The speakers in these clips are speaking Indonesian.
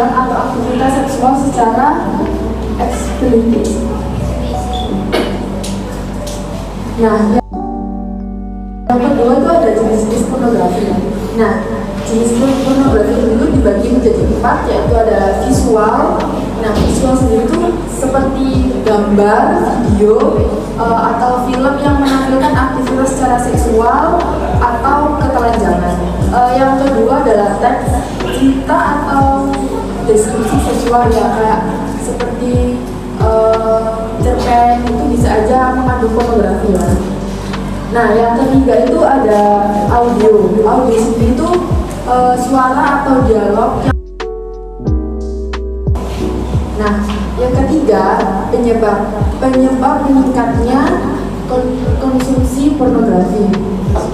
tindakan atau aktivitas seksual secara eksplisit. Nah, yang kedua itu ada jenis-jenis pornografi. Nah, jenis pornografi itu dibagi menjadi 4, yaitu ada visual. Nah, visual sendiri itu seperti gambar, video, atau film yang menampilkan aktivitas secara seksual atau ketelanjangan. Yang kedua adalah teks, cerita atau deskripsi seksual ya, kayak seperti cerpen itu bisa aja mengandung pornografi ya. Nah, yang ketiga itu ada audio. Audio sendiri itu suara atau dialog yang... Nah, yang ketiga penyebab meningkatnya konsumsi pornografi.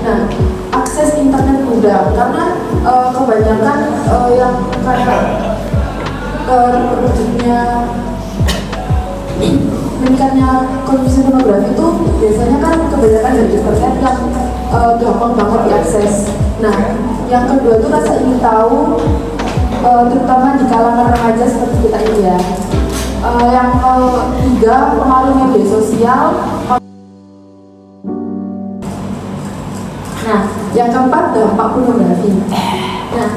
Nah, akses internet mudah karena kebanyakan yang kayak meningkatnya konsumsi pornografi itu biasanya kan kebanyakan dari internet yang gampang banget diakses. Nah, yang kedua itu rasa ingin tahu, terutama di kalangan remaja seperti kita ini ya. Yang ketiga pengaruh media sosial. Nah, yang keempat dampak pornografi. Nah,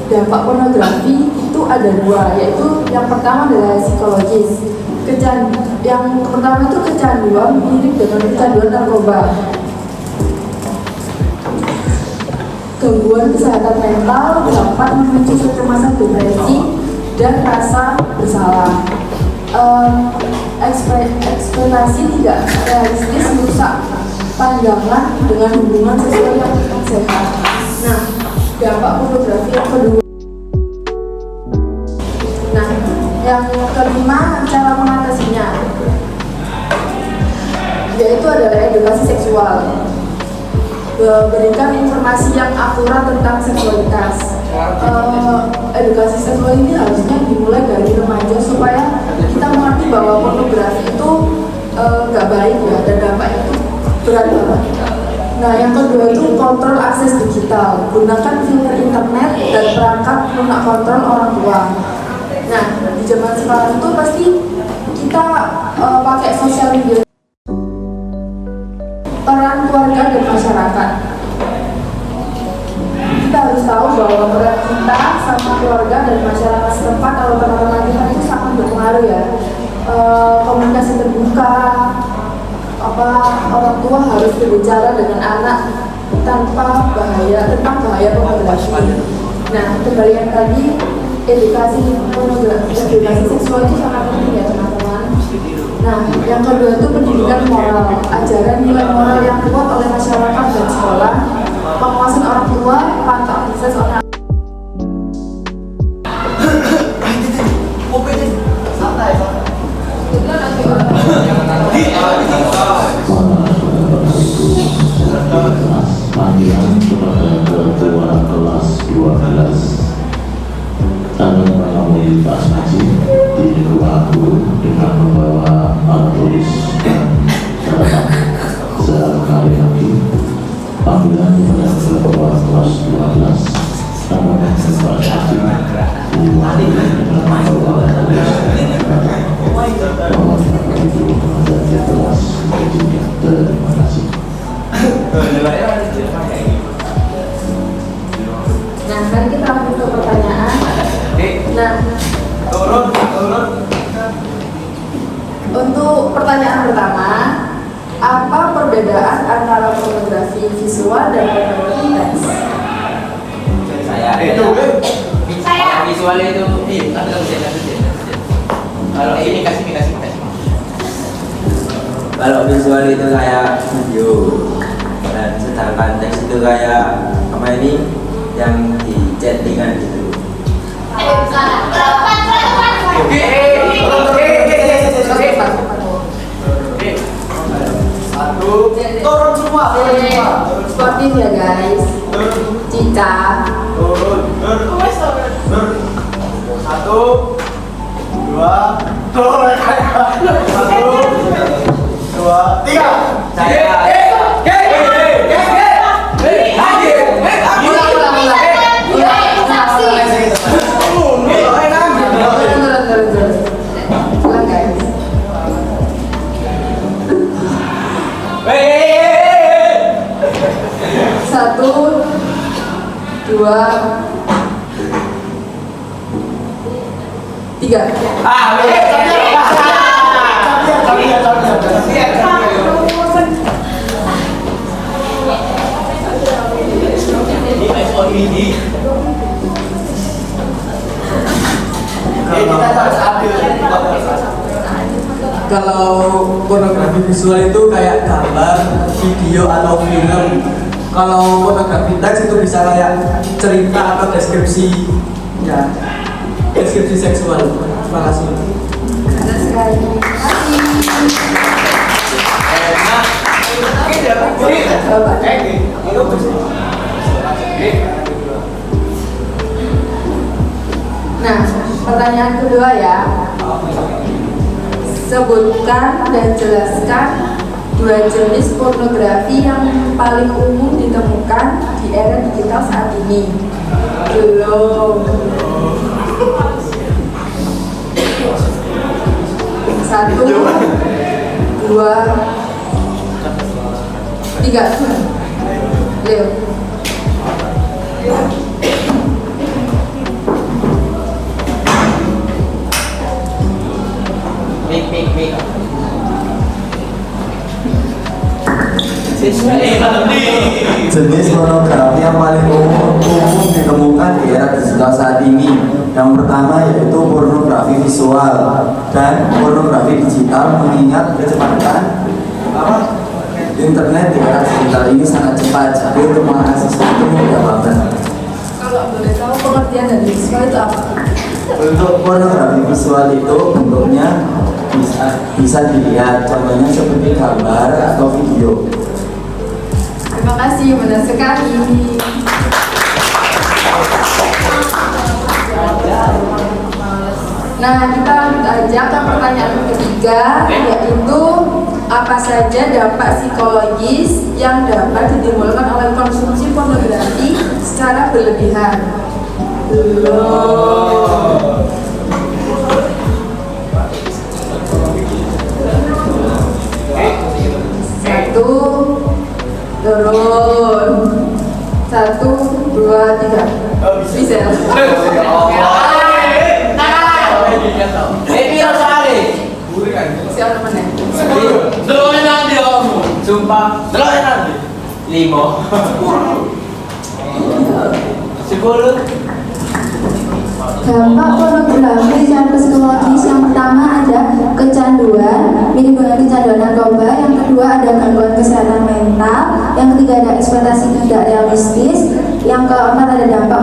dampak pornografi itu ada 2, yaitu yang pertama adalah psikologis. Yang pertama itu kecanduan, mirip dengan kecanduan narkoba. Gangguan kesehatan mental dapat memicu kecemasan, depresi, dan rasa bersalah. Ekspektasi tidak realistis merusak pandangan dengan hubungan seksual yang sehat. Nah, dampak pornografi yang kedua. Nah, yang kelima cara mengatasinya, yaitu adalah edukasi seksual. Berikan informasi yang akurat tentang seksualitas. Edukasi seksual ini harusnya dimulai dari remaja supaya kita mengerti bahwa pornografi itu nggak baik ya, dan dampaknya itu berat banget. Nah, yang kedua itu kontrol akses digital. Gunakan filter internet dan perangkat lunak kontrol orang tua. Nah, di zaman sekarang itu pasti kita pakai sosial media. Peran keluarga dan masyarakat. Kita harus tahu bahwa peran kita sama keluarga dan masyarakat setempat atau teman-teman kita itu sangat berpengaruh ya. Komunikasi terbuka, orang tua harus berbicara dengan anak tentang bahaya pornografi. Nah, kembali yang tadi, edukasi seksual itu sangat penting ya teman-teman. Nah, yang kedua itu pendidikan moral, ajaran nilai moral yang kuat oleh masyarakat dan sekolah, pengawasan orang tua, pantau akses orang. Panggilan kepada ketua kelas 12 agar menemui Pak Smaji di ruang guru dengan membawa alat tulis dan catatan. Sekali lagi, panggilan kepada ketua kelas 12 agar menemui Pak Smaji di ruang guru dengan membawa alat tulis dan catatan. Mohon Bapak Ibu menghadiri kelas berikutnya. Terima kasih. Nah, sekarang kita langsung ke pertanyaan. Nah, untuk pertanyaan pertama, apa perbedaan antara pornografi visual dan pornografi teks? Saya visual itu kalau ini kasih. Kalau visual itu kayak video, dan sedangkan teks itu kayak apa ini yang di chattingan gitu. Turun semua. Sportif ya guys. Cica. Turun. 1, 2, turun. 1, 2, 3. 3. Kalau pornografi visual itu kayak gambar, video atau film. Kalau pornografi teks itu bisa kayak cerita atau deskripsi, ya, deskripsi seksual. Terima kasih. Benar sekali. Nah, pertanyaan kedua ya. Sebutkan dan jelaskan 2 jenis pornografi yang paling umum ditemukan di era digital saat ini. Belum. 1, 2, 3. Leo. Mik. Jenis pornografi yang paling umum ditemukan di era digital saat ini. Yang pertama yaitu pornografi visual dan pornografi digital, mengingat kecepatan internet di era digital ini sangat cepat. Jadi untuk mengakses itu mudah banget. Kalau boleh tahu pengertian dari visual itu apa? Untuk pornografi visual itu bentuknya bisa dilihat, contohnya seperti gambar atau video. Terima kasih, benar sekali. Nah, kita lanjut aja ke pertanyaan ketiga, yaitu apa saja dampak psikologis yang dapat ditimbulkan oleh konsumsi pornografi secara berlebihan? Belum. Satu, turun. 1, 2, 3. Bisa. Siapa mana? Deloknya nanti om. Sumpah. Deloknya nanti. 5. 10. Dampak pornografi secara psikologis yang pertama ada kecanduan, menimbulkan kecanduan narkoba. Yang kedua ada gangguan kesehatan mental. Yang ketiga ada ekspektasi tidak realistis. Yang keempat ada dampak.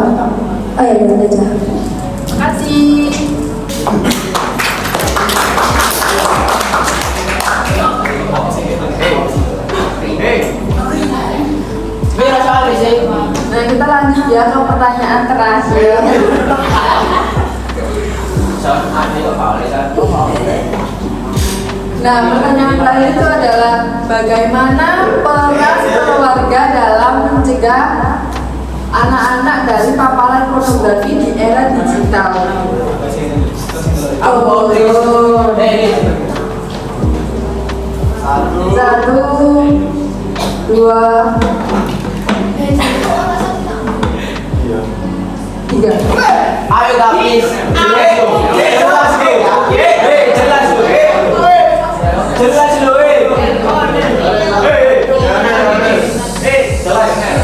Oh ya, udah aja. Terima kasih. Nah, kita lanjut ya ke pertanyaan terakhir. Nah, pertanyaan terakhir itu adalah bagaimana peran keluarga dalam mencegah anak-anak dari paparan pornografi di era digital? Satu, 2, 3. Ayo Davis. Jelas lu.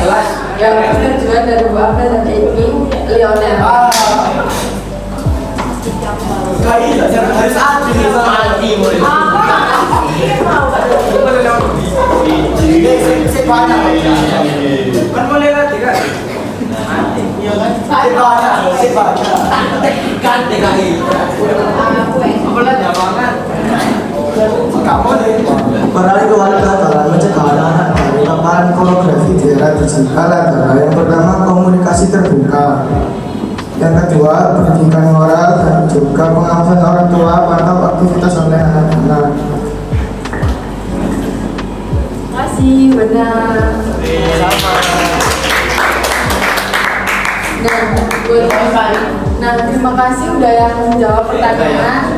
Jelas. Yang tujuan dari Bu Apel dan Eki Lionel. Harus adil sama anti mulai. Kan boleh nanti kan? Peran keluarga dalam mencegah anak-anak dari paparan pornografi di era digital adalah yang pertama komunikasi terbuka, yang kedua pendidikan moral, dan juga pengawasan orang tua atau aktivitas oleh anak-anak. Terima kasih, benar. Nah, terima kasih udah yang menjawab pertanyaan.